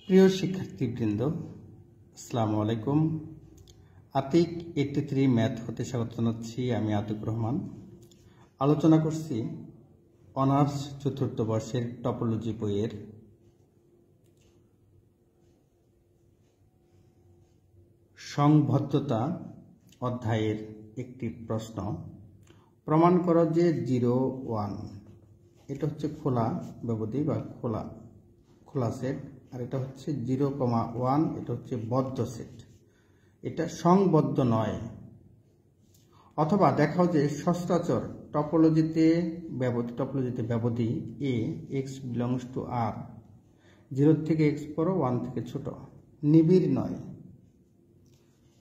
প্রিয় শিক্ষার্থীবৃন্দ, আসসালামু আলাইকুম। আতিক 83 ম্যাথ হতে স্বাগত জানাচ্ছি। আমি আতিক রহমান। আলোচনা করছি অনার্স চতুর্থ বর্ষের টপোলজি বইয়ের সংবদ্ধতা অধ্যায়ের একটি প্রশ্ন। প্রমাণ করো যে 0, 1 এটা হচ্ছে খোলা ব্যবধি বা খোলা সেট, আর এটা হচ্ছে 0,1 এটা হচ্ছে বদ্ধ সেট। এটা সংবদ্ধ নয়। অথবা দেখাও যে সচরাচর টপোলজিতে ব্যবধি a x belongs to r 0 থেকে x বড় 1 থেকে ছোট, নিবিড় নয়।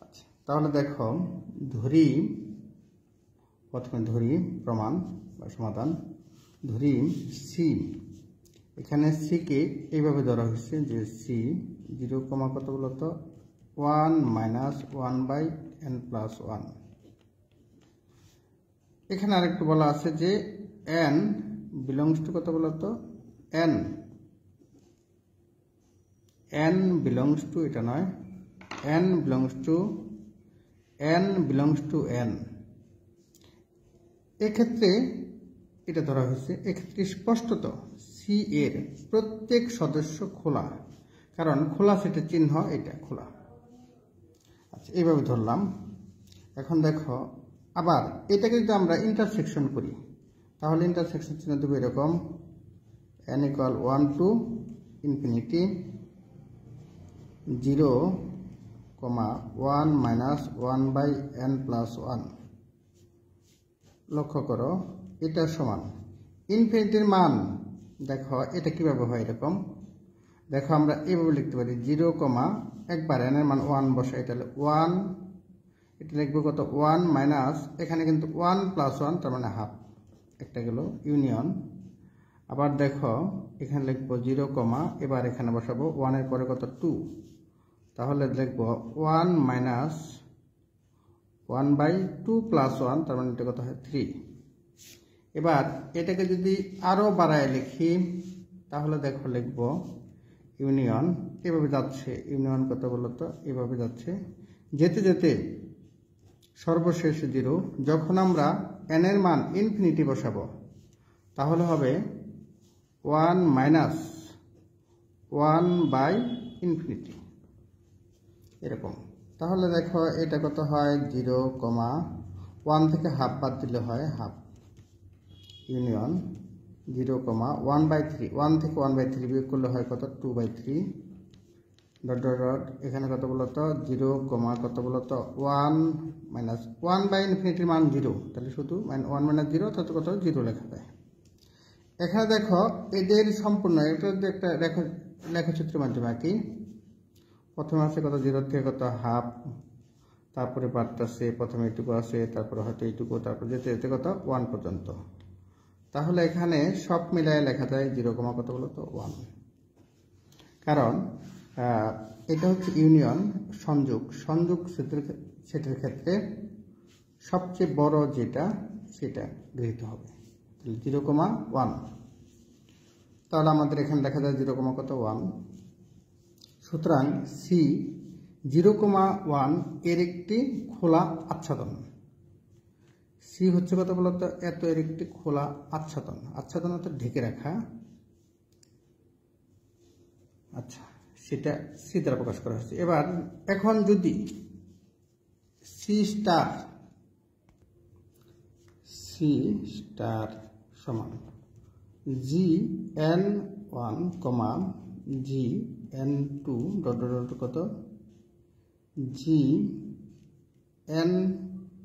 আচ্ছা, তাহলে দেখো প্রথমে ধরি প্রমাণ বা সমাধান। ধরি c, এখানে c কে এইভাবে ধরা হয়েছে যে c 0, কত বলতো 1 - 1/n+1। এখানে আরেকটু বলা আছে যে n belongs to কত বলতো n belongs to এটা নয়, n belongs to n। এক্ষেত্রে এটা ধরা হয়েছে, এক্ষেত্রে স্পষ্টত সি এর প্রত্যেক সদস্য খোলা, কারণ খোলা সেটের চিহ্ন এটা খোলা। আচ্ছা, এইভাবে ধরলাম। এখন দেখো আবার এটাকে যদি আমরা ইন্টারসেকশন করি, তাহলে ইন্টারসেকশন চিহ্ন দেবো এরকম n = 1 to infinity 0,1 - 1/n+1। লক্ষ্য করো এটা সমান ইনফিনিটির মান। দেখো এটা কিভাবে হয়, এরকম দেখো আমরা এইভাবে লিখতে পারি 0, একবার n এর মান 1 বসাই, তাহলে 1, এটা লিখবো কত 1 মাইনাস, এখানে কিন্তু 1+1 তার মানে হাফ, একটা গেল ইউনিয়ন। আবার দেখো এখানে লিখবো 0, এবার এখানে বসাবো 1 এর পরে কত 2, তাহলে লিখবো 1 - 1/2+1 তার মানে এটা কত হয় 3। এবার এটাকে যদি আরো বাড়ায় লিখি, তাহলে দেখো লিখবো ইউনিয়ন, এভাবে যাচ্ছে ইউনিয়ন কত বলতো এভাবে যাচ্ছে, যেতে যেতে সর্বশেষ 0। যখন আমরা n এর মান ইনফিনিটি বসাবো তাহলে হবে 1 - 1/∞, এরকম। তাহলে দেখো এটা কত হয় 0, 1 থেকে হাফ বাদ দিলে হয় হাফ, ইউনিয়ন 0,1/3, 1 থেকে 1/3 বিয়োগ করলে হয় কত 2/3 ডট এখানে কত বলতো 0, কত বলতো 1 - 1/∞ মান 0, তাহলে শুধু 1 - 0 তাতে কত 0 লেখা যায়। এখানে দেখো এদের সম্পূর্ণ এটা একটা লেখচিত্রের মাধ্যমে আঁকি। প্রথমে আছে কত 0 থেকে কত হাফ, তারপরে বাড়তেছে, প্রথমে এইটুকু আছে, তারপরে হয়তো এইটুকু, তারপর যেতে যেতে কত 1 পর্যন্ত। তাহলে এখানে সব মিলায় লেখা যায় 0, কত বলতো 1, কারণ এটা হচ্ছে ইউনিয়ন সংযোগ সেটের ক্ষেত্রে সবচেয়ে বড় যেটা সেটা গৃহীত হবে 0,1। তাহলে আমাদের এখানে লেখা যায় 0, কত 1। সুতরাং সি 0,1 এর একটি খোলা আচ্ছাদন। সি হচ্ছে কত বলতো এত, এর একটি খোলা আচ্ছাদন অর্থাৎ ঢেকে রাখা। আচ্ছা, সেটা সি দ্বারা প্রকাশ করা হচ্ছে। এবার এখন যদি সি স্টার সমান gn1, gn2 ডট কত gn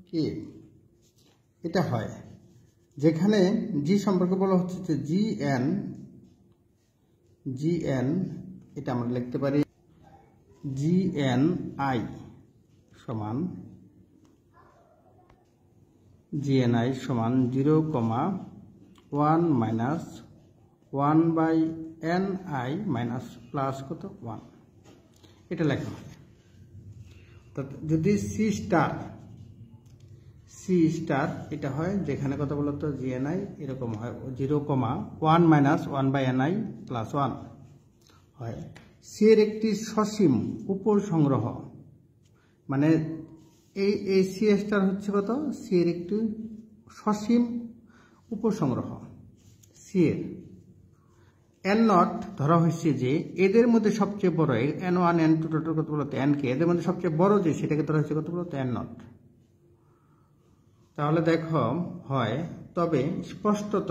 k, এটা হয় যেখানে জি সম্পর্কে বলা হচ্ছে যে gn এটা আমরা লিখতে পারি gni সমান 0,1 - 1/ni প্লাস কত 1, এটা লেখা হবে। যদি সি স্টার এটা হয় যেখানে কত বলতো gni এরকম হয় 0,1 - 1/ni+1 হয়। সি এর একটি সসীম উপসংগ্রহ, মানে এই সি স্টার হচ্ছে কত, সি এর একটি সসীম উপসংগ্রহ। সি এর এন নট ধরা হয়েছে যে এদের মধ্যে সবচেয়ে বড়, N1 N2 টোটাল কত বলতে Nk, এদের মধ্যে সবচেয়ে বড় যে সেটাকে ধরা হয়েছে কত বলতে N নট। তাহলে দেখো হয়, তবে স্পষ্টত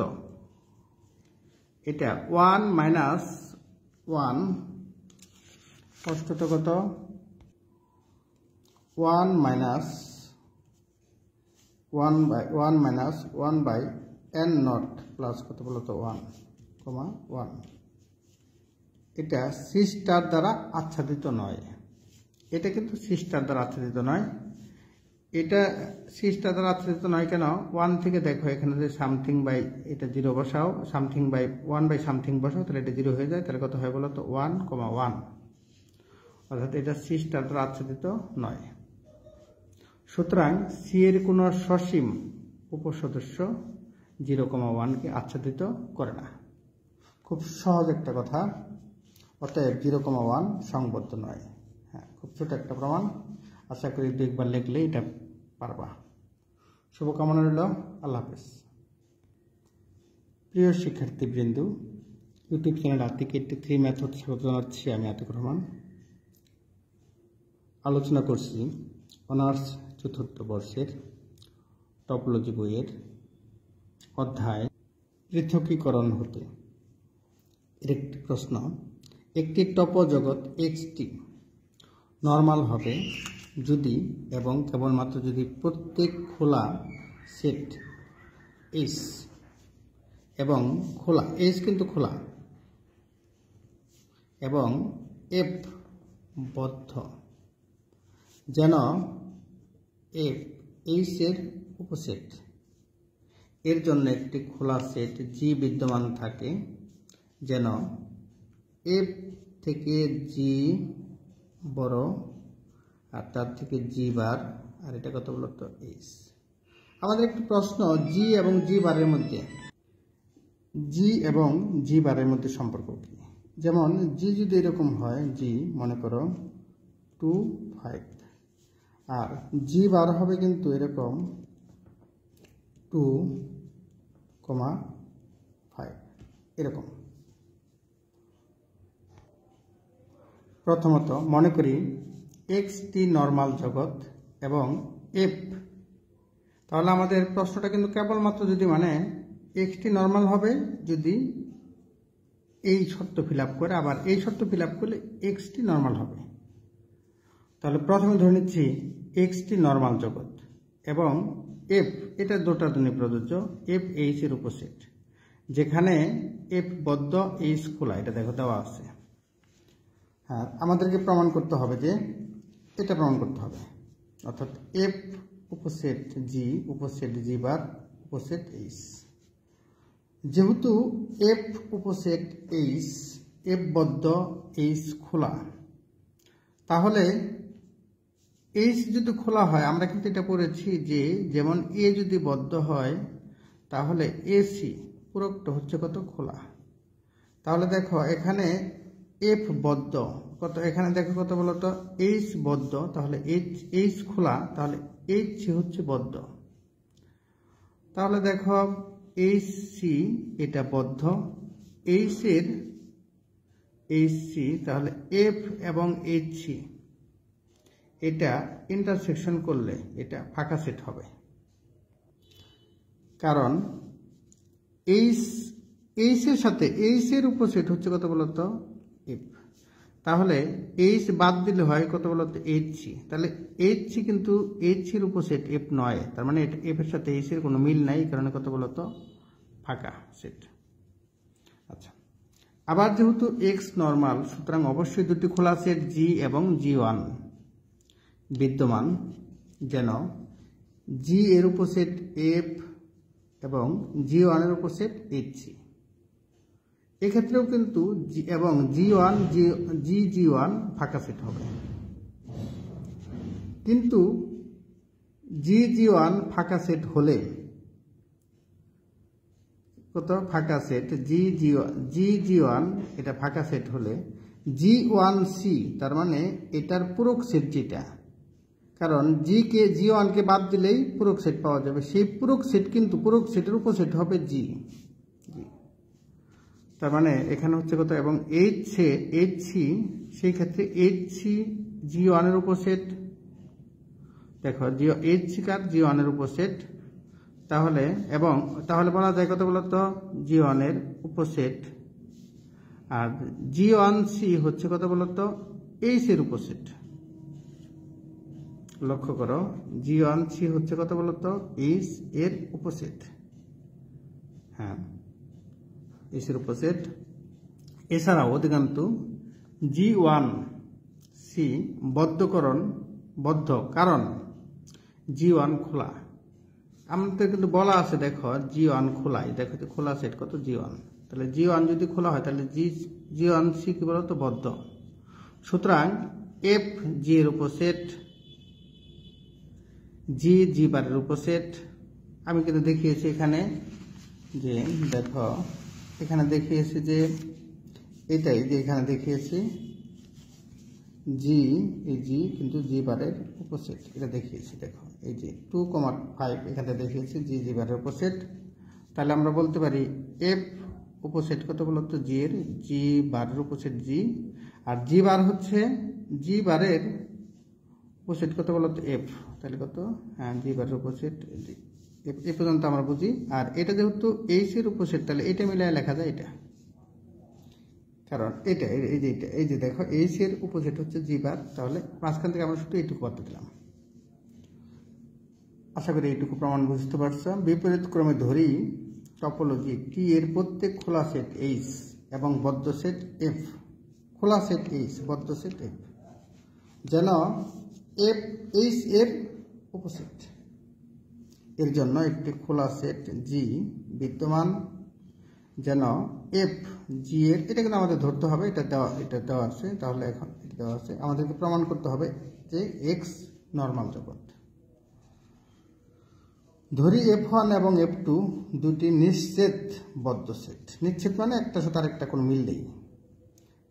এটা 1 মাইনাস 1, স্পষ্টত কত 1 minus 1 by N not plus কত বলতো 1, 1, এটা সি স্টার দ্বারা আচ্ছাদিত নয়। এটা কিন্তু সি স্টার দ্বারা আচ্ছাদিত নয়। এটা সি স্টার দ্বারা আচ্ছাদিত নয় কেন? 1 থেকে দেখো এখানে যে সামথিং বাই এটা 0 বসাও, সামথিং বাই 1 বাই সামথিং বসাও, তাহলে এটা 0 হয়ে যায়। তাহলে কত হয় বলো তো 1, 1, অর্থাৎ এটা সি স্টার দ্বারা আচ্ছাদিত নয়। সুতরাং সি এর কোনো সসীম উপসদস্য 0,1কে আচ্ছাদিত করে না। খুব সহজ একটা কথা, অতএব 0,1 সংবদ্ধ নয়। হ্যাঁ, খুব ছোট একটা প্রমাণ, আশা করি 2 একবার লিখলে এটা পারবা। শুভকামনা রইল, আল্লাহ হাফেজ। প্রিয় শিক্ষার্থীবৃন্দ, ইউটিউব চ্যানেল আতিক 83 ম্যাথড স্বাগত জানাচ্ছি। আমি আতিক রহমান। আলোচনা করছি অনার্স 4th বর্ষের টপোলজি বইয়ের অধ্যায় পৃথকীকরণ হতে এর একটি প্রশ্ন। একটি টপো জগৎ XT নর্মাল হবে যদি এবং কেবলমাত্র যদি প্রত্যেক খোলা সেট S এবং খোলা S কিন্তু খোলা এবং F বদ্ধ, যেন F H এর উপসেট, এর জন্য একটি খোলা সেট G বিদ্যমান থাকে, যেন F থেকে G বড় আর তার থেকে G বার, আর এটা কত বলতো H। আমাদের একটি প্রশ্ন, G এবং G বারের মধ্যে সম্পর্ক কি? যেমন G যদি এরকম হয়, G মনে করো 2, 5, আর G বার হবে কিন্তু এরকম 2, 5 এরকম। প্রথমত মনে করি XT নর্মাল জগৎ এবং F, তাহলে আমাদের প্রশ্নটা কিন্তু কেবলমাত্র যদি মানে XT নর্মাল হবে যদি এই শর্ত ফিল আপ করে, আবার এই শর্ত ফিল আপ করলে XT নর্মাল হবে। তাহলে প্রথমে ধরে নিচ্ছি XT নর্মাল জগৎ এবং F, এটা দুটার জন্য প্রযোজ্য, F H এর উপসেট, যেখানে F বদ্ধ H খোলা, এটা দেখো দেওয়া আছে। হ্যাঁ, আমাদেরকে প্রমাণ করতে হবে যে এটা প্রমাণ করতে হবে, অর্থাৎ F উপসেট G, উপসেট G বার, উপসেট H। যেহেতু F উপসেট H, F বদ্ধ H খোলা, তাহলে H যদি খোলা হয়, আমরা কিন্তু এটা পড়েছি যে যেমন A যদি বদ্ধ হয় তাহলে AC পুরোটা হচ্ছে কত খোলা। তাহলে দেখো এখানে F বদ্ধ কত, এখানে দেখো কত বলতো H বদ্ধ, তাহলে H খোলা, তাহলে H হচ্ছে বদ্ধ। তাহলে দেখো HC এটা বদ্ধ, H এর HC, তাহলে F এবং HC এটা ইন্টারসেকশন করলে এটা ফাঁকা সেট হবে, কারণ H এর সাথে H এর উপসেট হচ্ছে কত বলতো F। তাহলে H বাদ দিলে হয় কত বলতো HC, তাহলে HC কিন্তু HC এর উপসেট F নয়, তার মানে এটা F এর সাথে H এর কোনো মিল নাই, কারণে কত বলতো ফাঁকা সেট। আচ্ছা, আবার যেহেতু X নর্মাল, সুতরাং অবশ্যই দুটি খোলা সেট G এবং G1 বিদ্যমান, যেন G এর উপসেট F এবং G1 এর উপসেট HC। এক্ষেত্রেও কিন্তু এবং G1 ফাঁকা সেট হবে, কিন্তু G1 ফাঁকা সেট হলে কত ফাঁকা সেট G1 এটা ফাঁকা সেট হলে G1C, তার মানে এটার পূরক সেট যেটা, কারণ G1 কে বাদ দিলেই পূরক সেট পাওয়া যাবে, সেই পূরক সেট কিন্তু পূরক সেটের উপসেট হবে G। তার মানে এখানে হচ্ছে কত, এবং HC সেই ক্ষেত্রে HC G1 এর উপসেট, দেখো HC কার G1 এর উপসেট, তাহলে বলা যায় কত বলতো G1 এর উপসেট, আর G1C হচ্ছে কত বলতো H এর উপসেট। লক্ষ্য করো G1C হচ্ছে কত বলতো H এর উপসেট, হ্যাঁ H এর উপসেট। এছাড়াও অধিকান্ত G1C বদ্ধ, কারণ G1 খোলা, আমাদের কিন্তু বলা আছে দেখো G1 খোলাই, দেখো তো খোলা সেট কত G1, তাহলে G1 যদি খোলা হয় তাহলে G1C কি বলতো বদ্ধ। সুতরাং F G এর উপসেট, G বারের উপসেট। আমি কিন্তু দেখিয়েছি এখানে যে দেখো এখানে দেখিয়েছি যে এটাই যে এখানে দেখিয়েছি এই G কিন্তু G বারের উপসেট, এটা দেখিয়েছি দেখো এই যে 2,5 এখানে দেখিয়েছি G বারের উপসেট। তাহলে আমরা বলতে পারি F উপসেট কত বলতো G এর, G বারের উপসেট G, আর G বার হচ্ছে G বারের উপসেট কত বলতো F, তাহলে কত, হ্যাঁ G বারের উপসেট এ পর্যন্ত আমরা বুঝি। আর এটা যেহেতু H এর উপসেট তাহলে এটা মিলিয়ে লেখা যায় এটা, কারণ এটা এই যে দেখো H এর উপসেট হচ্ছে G বার, তাহলে মাঝখান থেকে আমরা শুধু এইটুকু করতে দিলাম। আশা করি এইটুকু প্রমাণ বুঝতে পারছো। বিপরীত ক্রমে ধরি টপোলজি T এর প্রত্যেক খোলা সেট H এবং বদ্ধ সেট F, খোলা সেট H বদ্ধ সেট F, যেন F H এর উপসেট, এর জন্য একটি খোলা সেট G বিদ্যমান, যেন F G এর, এটা কিন্তু আমাদের ধরতে হবে, এটা দেওয়া আছে, তাহলে এখন এটা দেওয়া আছে, আমাদেরকে প্রমাণ করতে হবে যে X নরমাল জগৎ। ধরি F1 এবং F2 দুটি নিশ্চিত বদ্ধ সেট, নিশ্চিত মানে একটা সাথে আরেকটা কোনো মিল নেই।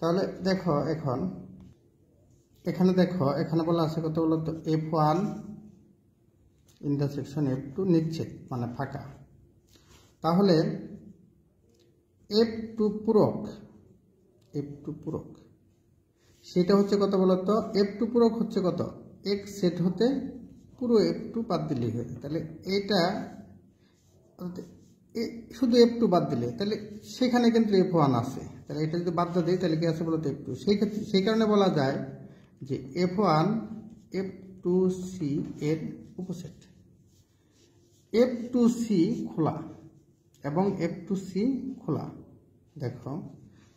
তাহলে দেখো এখানে বলা আছে কত বলতো F1 ইন্টারসেকশন F2 নিশ্চিত মানে ফাঁকা, তাহলে F2 পূরক সেটা হচ্ছে কত বলতো, F2 পূরক হচ্ছে কত, X সেট হতে পুরো F2 বাদ দিলেই হয়, তাহলে এটা শুধু F2 বাদ দিলে তাহলে সেখানে কিন্তু F1 আছে, তাহলে এটা যদি বাদ দিই তাহলে কি আছে বলতো F2, সেই কারণে বলা যায় যে F1 F2C এর উপসেট, F2C খোলা এবং F2C খোলা, দেখো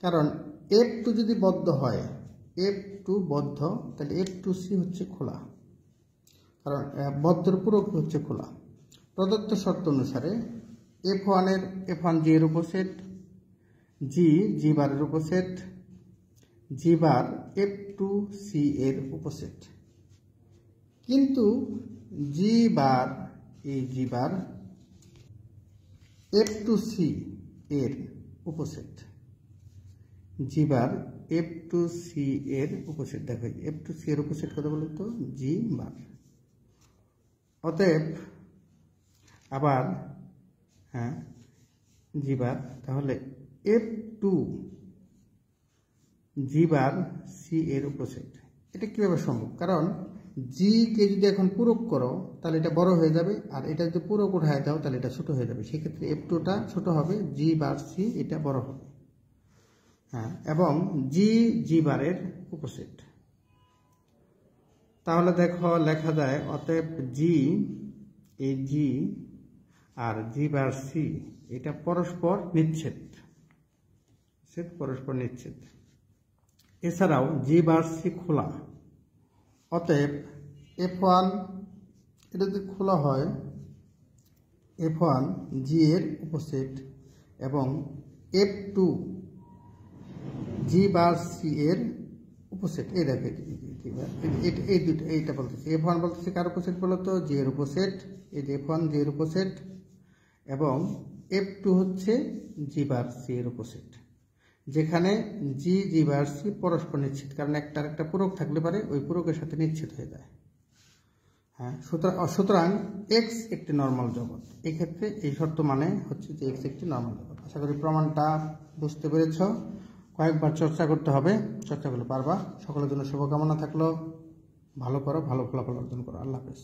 কারণ F2 যদি বদ্ধ হয়, F2 বদ্ধ, তাহলে F2C হচ্ছে খোলা, কারণ বদ্ধর পূরক হচ্ছে খোলা। প্রদত্ত শর্ত অনুসারে F1 G এর উপসেট, G বারের উপসেট, G বার F2C এর উপসেট, কিন্তু G বার F2C এর উপসেট, G বার F2C এর উপসেট, দেখো F2C এর উপসেট কত বলতো G বার। অতএব আবার হ্যাঁ G বার, তাহলে F2 G বার C এর উপসেট, এটা কিভাবে সম্ভব, কারণ G কে যদি এখন পূরক করো তাহলে এটা বড় হয়ে যাবে, আর এটা যদি পূরক উঠায় দাও তাহলে এটা ছোট হয়ে যাবে, সেক্ষেত্রে F2টা ছোট হবে, G বার C এটা বড় হবে, হ্যাঁ, এবং G বারের উপসেট। তাহলে দেখো লেখা যায় অতএব এই G আর G বার C এটা পরস্পর নিচ্ছেদ, এছাড়াও G বার C খোলা, অতএব F1 এটা যদি খোলা হয় F1 G এর উপসেট এবং F2 G বার C এর উপসেট, এই দেখো এইটা বলতেছে F1 বলতেছে কার উপসেট বলতো G এর উপসেট, এই যে F1 G এর উপসেট এবং F2 হচ্ছে G বার C এর উপসেট, যেখানে জি জি বার সি পরস্পর নিশ্চিত, কারণ একটা একটা পূরক থাকলে পারে ওই পূরকের সাথে নিশ্চিত হয়ে যায়। হ্যাঁ, সুতরাং এক্স একটি নর্মাল জগৎ। এক্ষেত্রে এই শর্ত মানে হচ্ছে যে এক্স একটি নর্মাল জগৎ। আশা করি প্রমাণটা বুঝতে পেরেছ। কয়েকবার চর্চা করতে হবে, চর্চা করলে পারবা। সকলের জন্য শুভকামনা থাকলো। ভালো করো, ভালো ফলাফল অর্জন করো। আল্লাহ হাফেজ।